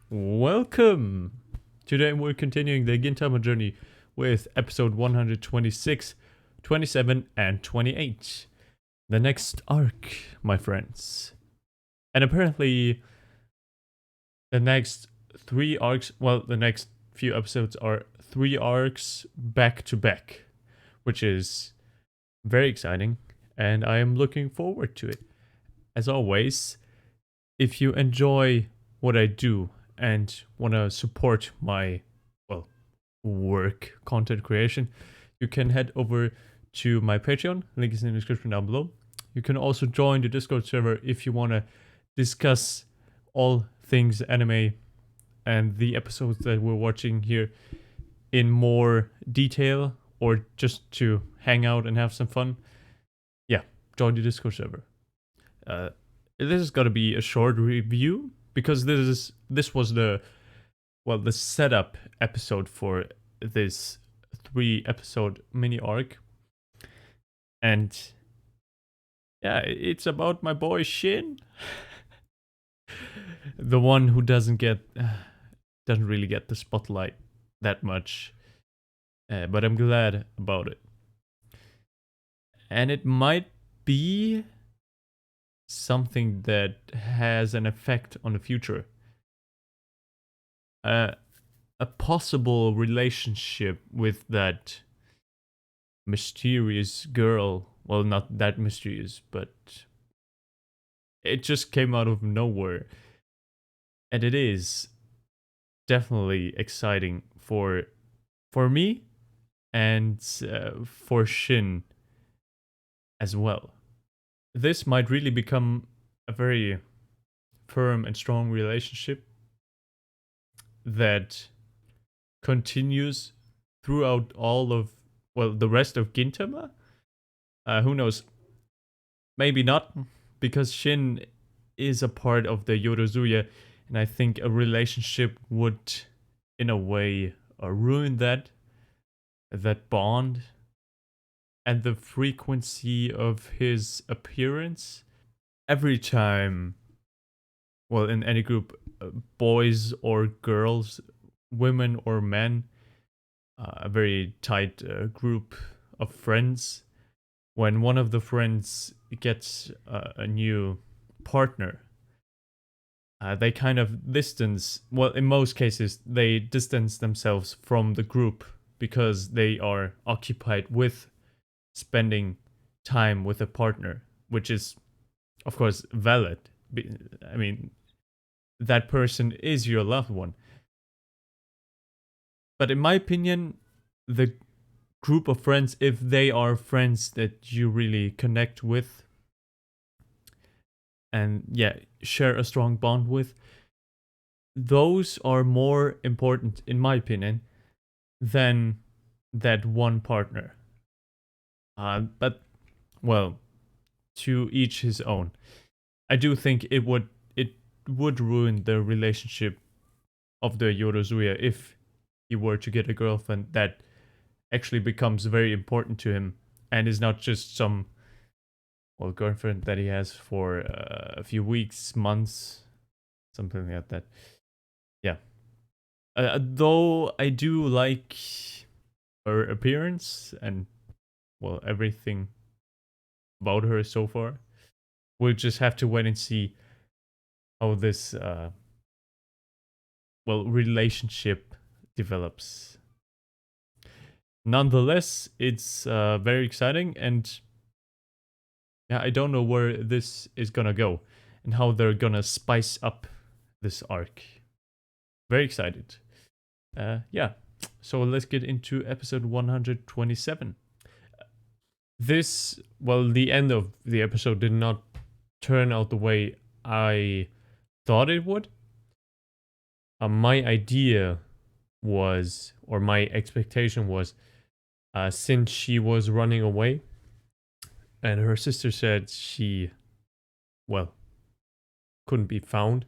Welcome! Today we're continuing the Gintama journey with episode 126, 27, and 28. The next arc, my friends. And apparently, the next three arcs, the next few episodes are three arcs back to back, which is very exciting, and I am looking forward to it. As always, if you enjoy what I do and want to support my work content creation, you can head over to my Patreon. Link is in the description down below. You can also join the Discord server if you want to discuss all things anime and the episodes that we're watching here in more detail, or just to hang out and have some fun. Yeah, join the Discord server. This is gonna be a short review because this was the setup episode for this 3-episode mini arc, and yeah, it's about my boy Shin, the one who doesn't really get the spotlight that much, but I'm glad about it, and it might be something that has an effect on the future. A possible relationship with that mysterious girl. Well, not that mysterious, but it just came out of nowhere. And it is definitely exciting for me and for Shin as well. This might really become a very firm and strong relationship that continues throughout all of, the rest of Gintama. Who knows? Maybe not, because Shin is a part of the Yorozuya, and I think a relationship would, in a way, ruin that bond. And the frequency of his appearance every time, in any group, boys or girls, women or men, a very tight group of friends, when one of the friends gets a new partner, they kind of distance, in most cases, they distance themselves from the group because they are occupied with spending time with a partner, which is, of course, valid. I mean, that person is your loved one. But in my opinion, the group of friends, if they are friends that you really connect with and share a strong bond with, those are more important, in my opinion, than that one partner. But to each his own. I do think it would ruin the relationship of the Yorozuya if he were to get a girlfriend that actually becomes very important to him and is not just some girlfriend that he has for a few weeks, months, something like that. Yeah. Though I do like her appearance and everything about her so far. We'll just have to wait and see how this relationship develops. Nonetheless, it's very exciting, and I don't know where this is gonna go and how they're gonna spice up this arc. Very excited. So let's get into episode 127. This, the end of the episode did not turn out the way I thought it would. My idea was, or my expectation was, since she was running away and her sister said she, couldn't be found,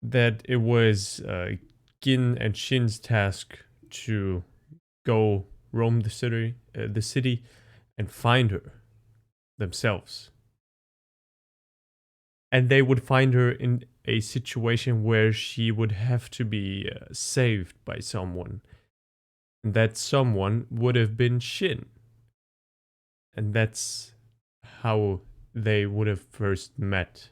that it was Gin and Shin's task to go roam the city and find her themselves. And they would find her in a situation where she would have to be saved by someone. And that someone would have been Shin. And that's how they would have first met.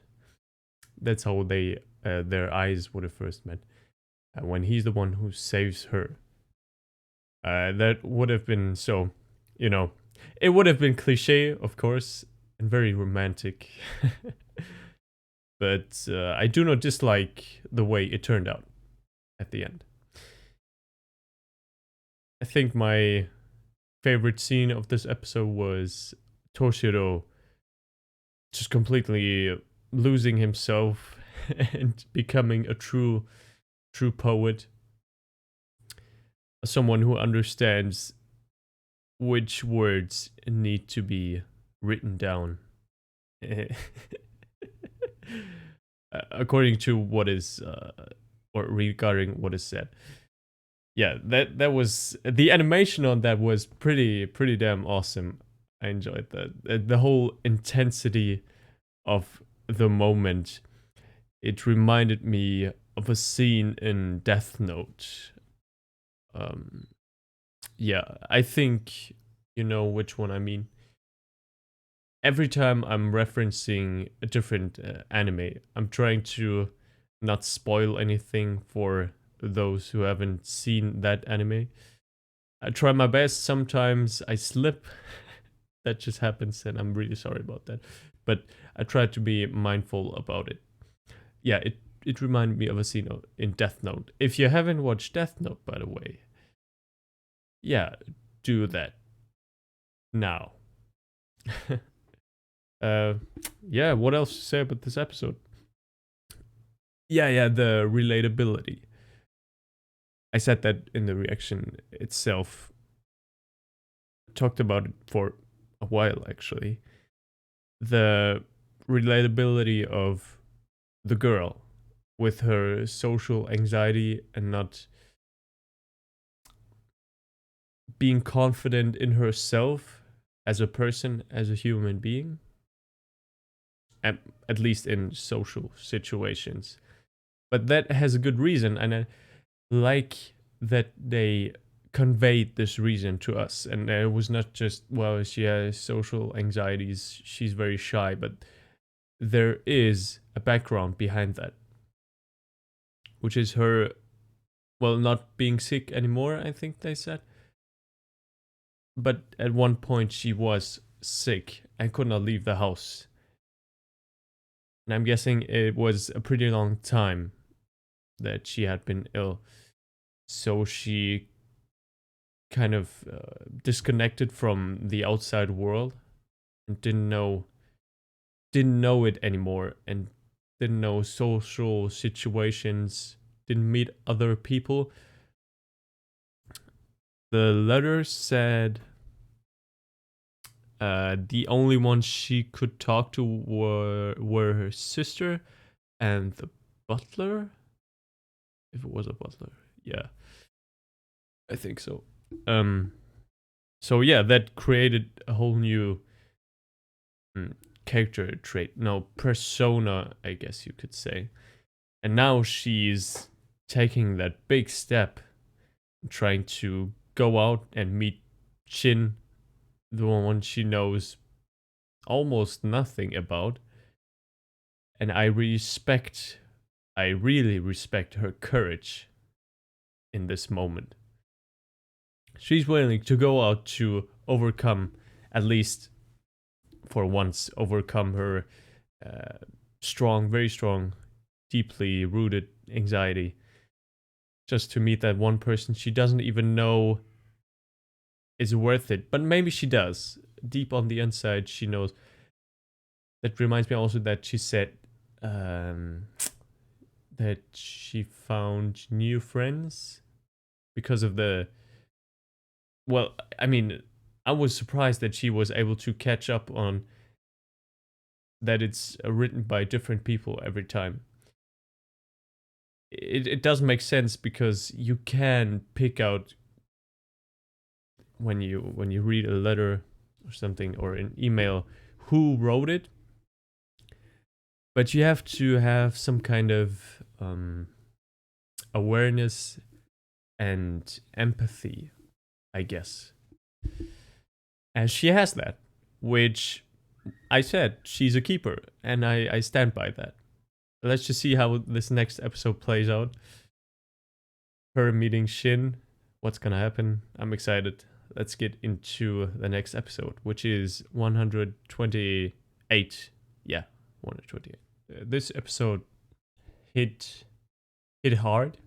That's how their eyes would have first met. When he's the one who saves her. That would have been so, it would have been cliche, of course, and very romantic. But I do not dislike the way it turned out at the end. I think my favorite scene of this episode was Toshiro just completely losing himself and becoming a true poet. Someone who understands which words need to be written down. According to what is, or regarding what is said. Yeah, that was, the animation on that was pretty damn awesome. I enjoyed that. The whole intensity of the moment. It reminded me of a scene in Death Note. Yeah, I think you know which one I mean. Every time I'm referencing a different anime, I'm trying to not spoil anything for those who haven't seen that anime. I try my best. Sometimes I slip. That just happens, and I'm really sorry about that. But I try to be mindful about it. Yeah, it reminded me of a scene in Death Note. If you haven't watched Death Note, by the way, yeah, do that now. Yeah, what else to say about this episode? Yeah, the relatability. I said that in the reaction itself. Talked about it for a while, actually. The relatability of the girl with her social anxiety and not being confident in herself as a person, as a human being. At least in social situations. But that has a good reason, and I like that they conveyed this reason to us. And it was not just, well, she has social anxieties, she's very shy, but there is a background behind that. Which is her, well, not being sick anymore, I think they said. But at one point she was sick and could not leave the house. And I'm guessing it was a pretty long time that she had been ill. So she kind of disconnected from the outside world and didn't know it anymore, and didn't know social situations, didn't meet other people. The letter said the only ones she could talk to were her sister and the butler. If it was a butler, yeah, I think so. So yeah, that created a whole new character trait, no, persona, I guess you could say. And now she's taking that big step, trying to go out and meet Shin, the one she knows almost nothing about. And I really respect her courage in this moment. She's willing to go out to overcome, at least for once, overcome her very strong, deeply rooted anxiety, just to meet that one person she doesn't even know is worth it. But maybe she does. Deep on the inside, she knows. That reminds me also that she said that she found new friends because of the... Well, I mean, I was surprised that she was able to catch up on that it's written by different people every time. It does make sense because you can pick out when you read a letter or something or an email who wrote it, But you have to have some kind of awareness and empathy, I guess. And she has that, which I said she's a keeper, and I stand by that. Let's just see how this next episode plays out. Her meeting Shin, what's gonna happen? I'm excited. Let's get into the next episode, which is 128. Yeah, 128. This episode hit hard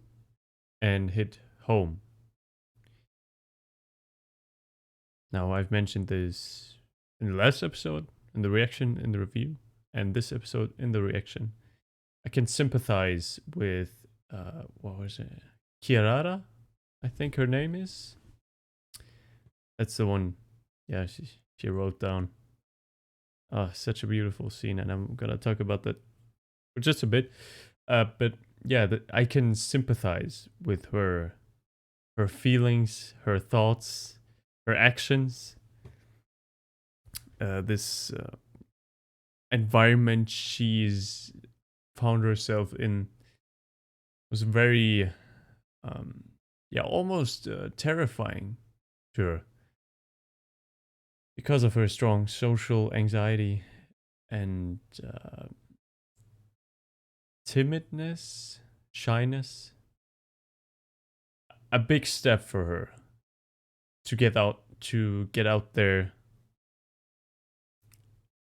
and hit home. Now, I've mentioned this in the last episode, in the reaction, in the review, and this episode in the reaction. I can sympathize with, what was it? Kirara, I think her name is. That's the one, yeah, she wrote down. Oh, such a beautiful scene, and I'm gonna talk about that for just a bit. But yeah, I can sympathize with her feelings, her thoughts, her actions. This environment she's found herself in was very, almost terrifying to her because of her strong social anxiety and timidness, shyness. A big step for her to get out there.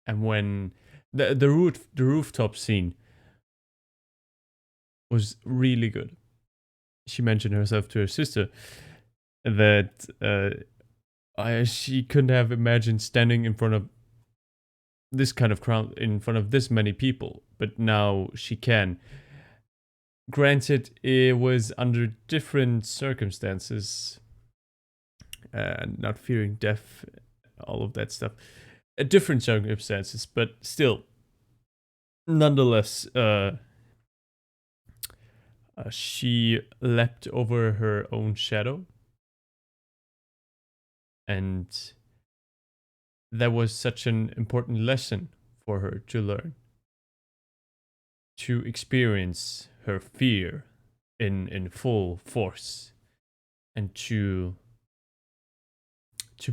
And when the rooftop scene was really good. She mentioned herself to her sister that she couldn't have imagined standing in front of this kind of crowd, in front of this many people, but now she can. Granted, it was under different circumstances, not fearing death, all of that stuff. Different circumstances, but still, nonetheless, she leapt over her own shadow, and that was such an important lesson for her to learn, to experience her fear in full force, and to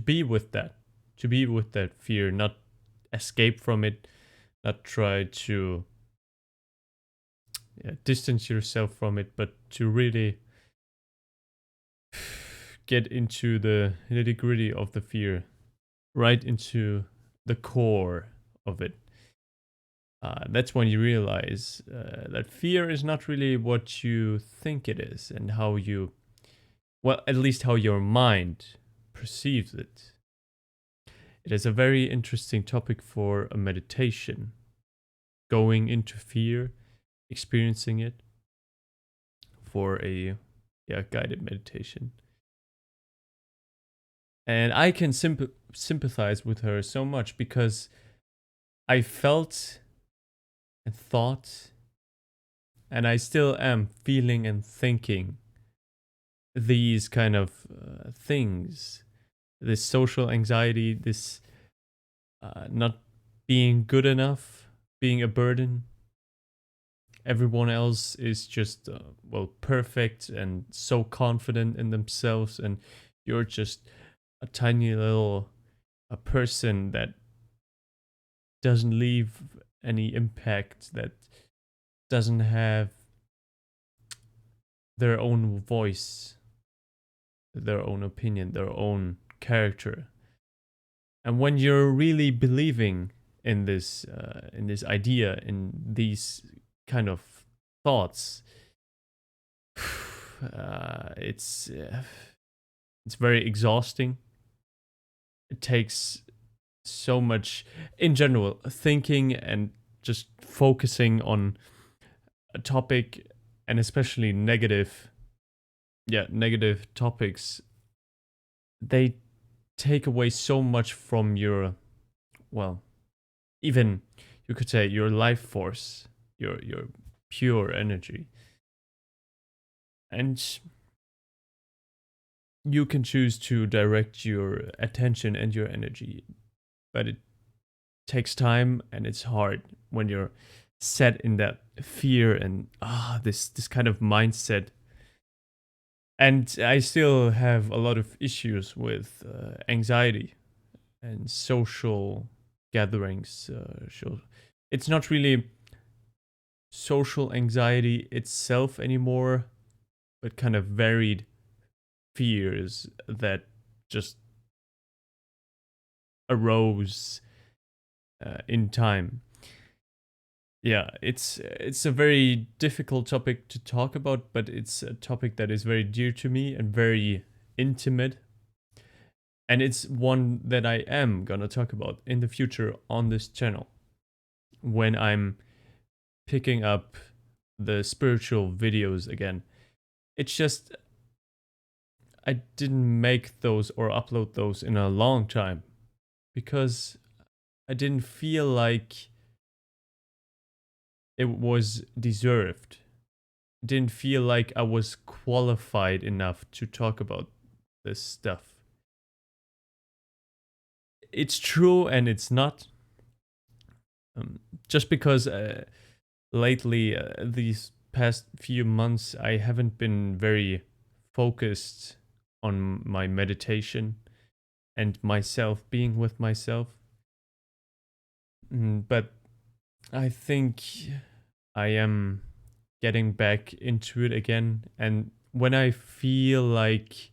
be with that, fear, not escape from it, not try to distance yourself from it, but to really get into the nitty-gritty of the fear, right into the core of it. That's when you realize that fear is not really what you think it is, and how you, well, at least how your mind perceives it. It is a very interesting topic for a meditation. Going into fear, experiencing it for a guided meditation. And I can sympathize with her so much because I felt and thought, and I still am feeling and thinking these kind of things. This social anxiety, this not being good enough, being a burden. Everyone else is just, perfect and so confident in themselves, and you're just a tiny little person that doesn't leave any impact, that doesn't have their own voice, their own opinion, their own character. And when you're really believing in this idea, in these kind of thoughts, it's very exhausting. It takes so much, in general, thinking and just focusing on a topic, and especially negative topics. They take away so much from your, well, even you could say your life force, your pure energy. And you can choose to direct your attention and your energy, but it takes time, and it's hard when you're set in that fear and this kind of mindset. And I still have a lot of issues with anxiety and social gatherings. It's not really social anxiety itself anymore, but kind of varied fears that just arose in time. Yeah, it's a very difficult topic to talk about, but it's a topic that is very dear to me and very intimate. And it's one that I am gonna talk about in the future on this channel when I'm picking up the spiritual videos again. It's just I didn't make those or upload those in a long time because I didn't feel like it was deserved. Didn't feel like I was qualified enough to talk about this stuff. It's true and it's not. Just because lately, these past few months, I haven't been very focused on my meditation and myself, being with myself. But I think I am getting back into it again. And when I feel like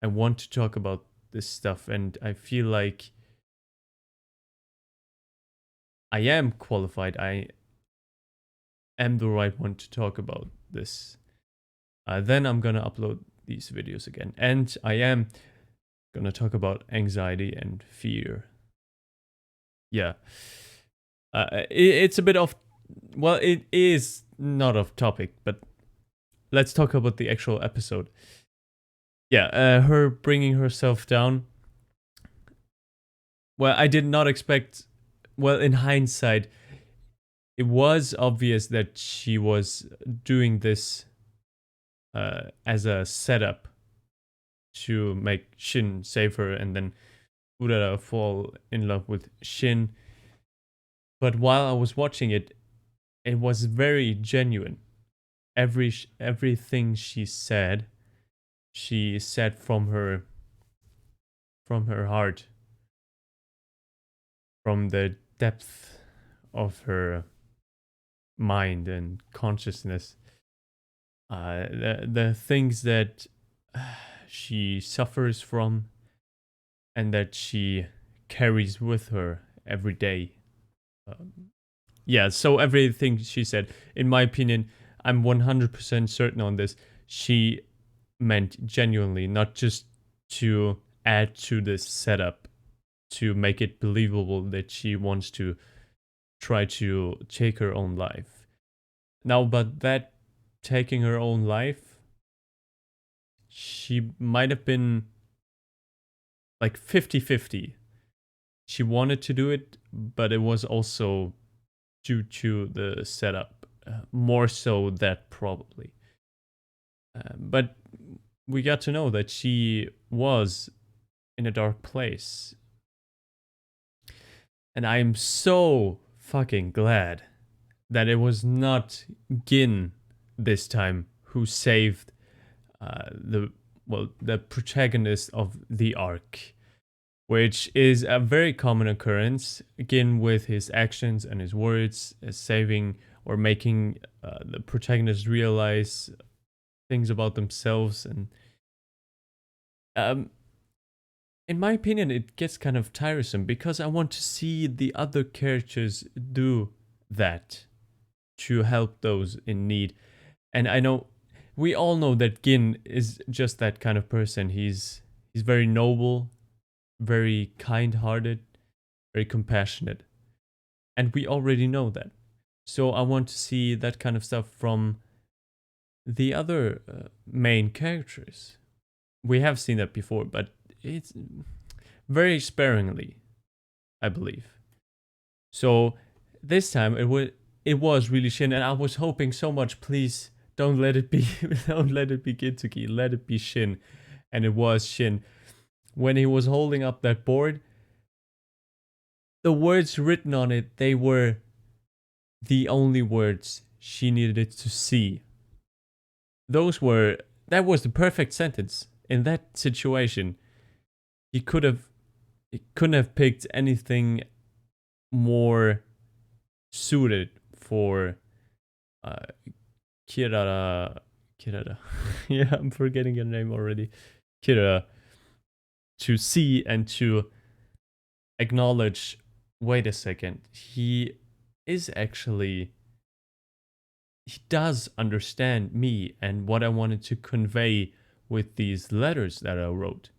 I want to talk about this stuff and I feel like I am qualified, I am the right one to talk about this, then I'm gonna upload these videos again. And I am gonna talk about anxiety and fear. Yeah. It's a bit off. Well, it is not off topic, but let's talk about the actual episode. Yeah, her bringing herself down. Well, I did not expect. Well, in hindsight, it was obvious that she was doing this as a setup to make Shin save her and then Urara fall in love with Shin. But while I was watching it, it was very genuine. Everything she said from her heart, from the depth of her mind and consciousness. The things that she suffers from and that she carries with her every day. Yeah, so everything she said, in my opinion, I'm 100% certain on this. She meant genuinely, not just to add to this setup to make it believable that she wants to try to take her own life. Now, but that taking her own life, she might have been like 50-50. She wanted to do it, but it was also due to the setup. More so that probably. But we got to know that she was in a dark place. And I am so fucking glad that it was not Gin this time who saved the protagonist of the arc, which is a very common occurrence. Gin with his actions and his words, saving or making the protagonist realize things about themselves. And in my opinion, it gets kind of tiresome because I want to see the other characters do that to help those in need. And I know we all know that Gin is just that kind of person. He's very noble, very kind-hearted, very compassionate. And we already know that. So I want to see that kind of stuff from the other main characters. We have seen that before, but it's very sparingly, I believe. So this time it was really Shin, and I was hoping so much, please don't let it be don't let it be Gintoki, let it be Shin. And it was Shin. When he was holding up that board, the words written on it, they were the only words she needed to see. That was the perfect sentence. In that situation, he couldn't have picked anything more suited for uh, Kirara. Yeah, I'm forgetting your name already. Kirara, to see and to acknowledge, wait a second, he does understand me and what I wanted to convey with these letters that I wrote.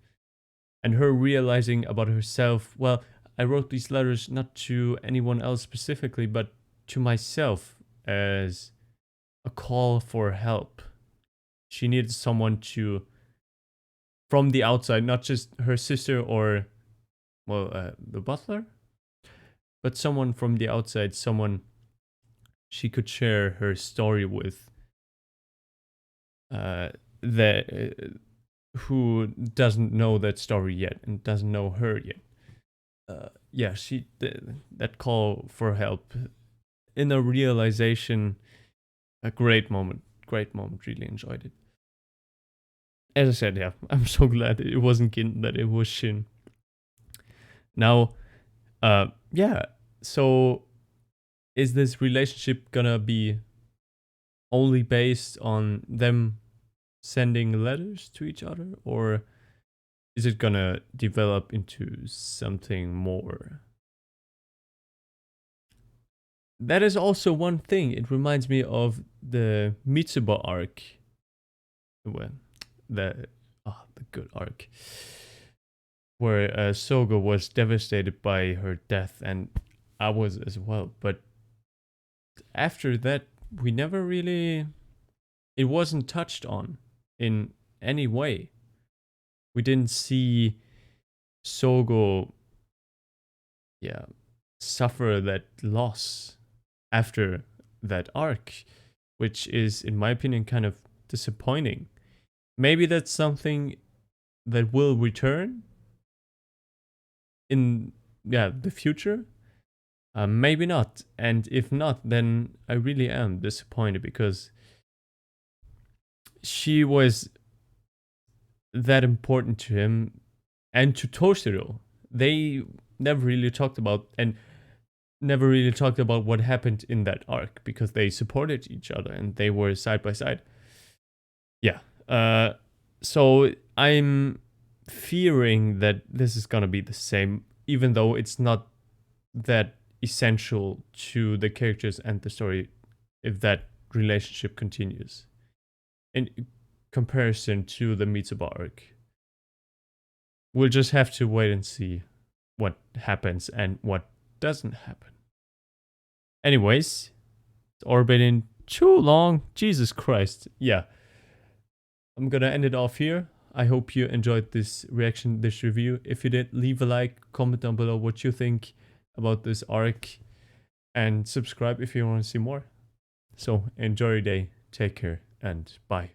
And her realizing about herself, well, I wrote these letters not to anyone else specifically, but to myself as a call for help. She needed someone to, from the outside, not just her sister or, well, the butler, but someone from the outside, someone she could share her story with, that who doesn't know that story yet and doesn't know her yet. Yeah, that call for help in a realization, a great moment, really enjoyed it. As I said, yeah, I'm so glad it wasn't Gin, that it was Shin. Now, yeah, so is this relationship gonna be only based on them sending letters to each other, or is it gonna develop into something more? That is also one thing. It reminds me of the Mitsuba arc. Well, the good arc. Where Sogo was devastated by her death, and I was as well. But after that, we never really. It wasn't touched on in any way. We didn't see Sogo, yeah, suffer that loss after that arc, which is, in my opinion, kind of disappointing. Maybe that's something that will return in the future. Maybe not, and if not, then I really am disappointed because she was that important to him and to Toshiro. They never really talked about what happened in that arc because they supported each other and they were side by side. Yeah. So I'm fearing that this is gonna be the same, even though it's not that essential to the characters and the story if that relationship continues in comparison to the Mitsuba arc. We'll just have to wait and see what happens and what doesn't happen. Anyways, it's orbiting too long. Jesus Christ. Yeah. I'm gonna end it off here. I hope you enjoyed this reaction, this review. If you did, leave a like, comment down below what you think about this arc, and subscribe if you want to see more. So enjoy your day, take care, and bye.